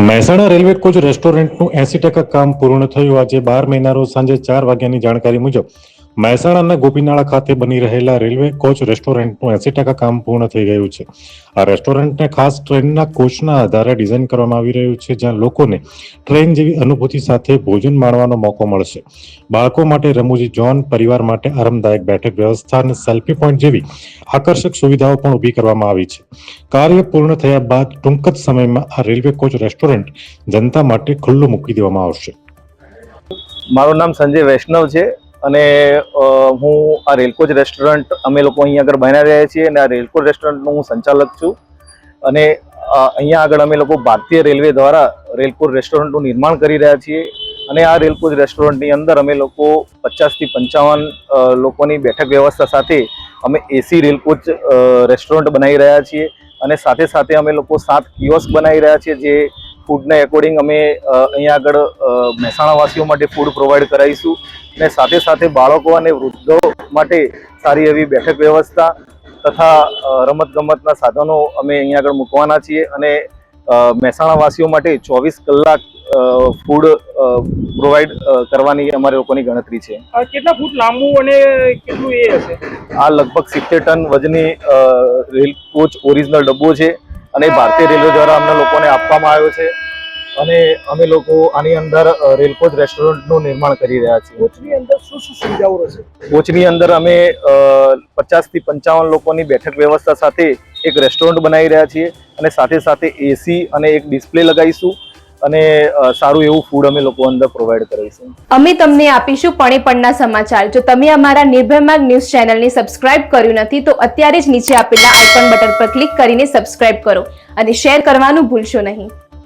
Mehsana railway coach રેસ્ટોરન્ટનું 80% કામ પૂર્ણ થયું. આજે 12 મહિના રોજ સાંજે 4 વાગ્યાની જાણકારી મુજબ મહેસાણાના ગોપીનાળા ખાતે બની રહેલા રેલવે કોચ રેસ્ટોરન્ટનું 80% કામ પૂર્ણ થઈ ગયું છે. આ રેસ્ટોરન્ટને ખાસ ટ્રેનના કોચના આધારે ડિઝાઇન કરવામાં આવી રહ્યું છે, જ્યાં લોકોને ટ્રેન જેવી અનુભૂતિ સાથે ભોજન માણવાનો મોકો મળશે. બાળકો માટે રમૂજી ઝોન, પરિવાર માટે આરામદાયક બેઠક વ્યવસ્થા અને સેલ્ફી પોઈન્ટ જેવી આકર્ષક સુવિધાઓ પણ ઊભી કરવામાં આવી છે. કાર્ય પૂર્ણ થયા બાદ ટૂંક જ સમયમાં આ રેલવે કોચ રેસ્ટોરન્ટ જનતા માટે ખુલ્લું મૂકી દેવામાં આવશે. મારું નામ સંજય વૈષ્ણવ છે અને હું આ રેલકોચ રેસ્ટોરન્ટ અમે લોકો અહીંયા આગળ બનાવી રહ્યા છીએ અને આ રેલકોચ રેસ્ટોરન્ટનો હું સંચાલક છું. અને અહીંયા આગળ અમે લોકો ભારતીય રેલવે દ્વારા રેલકોચ રેસ્ટોરન્ટનું નિર્માણ કરી રહ્યા છીએ અને આ રેલકોચ રેસ્ટોરન્ટની અંદર અમે લોકો 50 થી 55 લોકોની બેઠક વ્યવસ્થા સાથે અમે એસી રેલકોચ રેસ્ટોરન્ટ બનાવી રહ્યા છીએ અને સાથે સાથે અમે લોકો 7 કિયોસ્ક બનાવી રહ્યા છીએ, જે ફૂડને એકોર્ડિંગ અમે અહીંયા આગળ મહેસાણાવાસીઓ માટે ફૂડ પ્રોવાઈડ કરાવીશું અને સાથે સાથે બાળકો અને વૃદ્ધો માટે સારી એવી બેઠક વ્યવસ્થા તથા રમતગમતના સાધનો અમે અહીંયા આગળ મૂકવાના છીએ અને મહેસાણાવાસીઓ માટે 24 કલાક ફૂડ પ્રોવાઈડ કરવાની અમારે લોકોની ગણતરી છે. કેટલા ફૂટ લાંબુ અને કેટલું એ હશે? આ લગભગ 70 ટન વજની રેલ કોચ ઓરિજિનલ ડબ્બો છે અને ભારતીય રેલવે દ્વારા અમને લોકોને આપવામાં આવ્યો છે અને અમે લોકો આની અંદર રેલકોચ રેસ્ટોરન્ટનું નિર્માણ કરી રહ્યા છીએ. કોચની અંદર શું શું સુવિધાઓ રહેશે? કોચની અંદર અમે 50 થી 55 લોકોની બેઠક વ્યવસ્થા સાથે એક રેસ્ટોરન્ટ બનાવી રહ્યા છીએ અને સાથે સાથે એસી અને એક ડિસ્પ્લે લગાવીશું અને સારું એવું ફૂડ અમે લોકો અંદર પ્રોવાઈડ કરીશું. અમે તમને આપીશું પળે પળના સમાચાર. જો તમે અમારા નિર્ભય માર્ગ ન્યૂઝ ચેનલને સબસ્ક્રાઇબ કર્યું નથી તો અત્યારે જ નીચે આપેલા આઇકોન બટન પર ક્લિક કરીને સબસ્ક્રાઇબ કરો અને શેર કરવાનું ભૂલશો નહીં.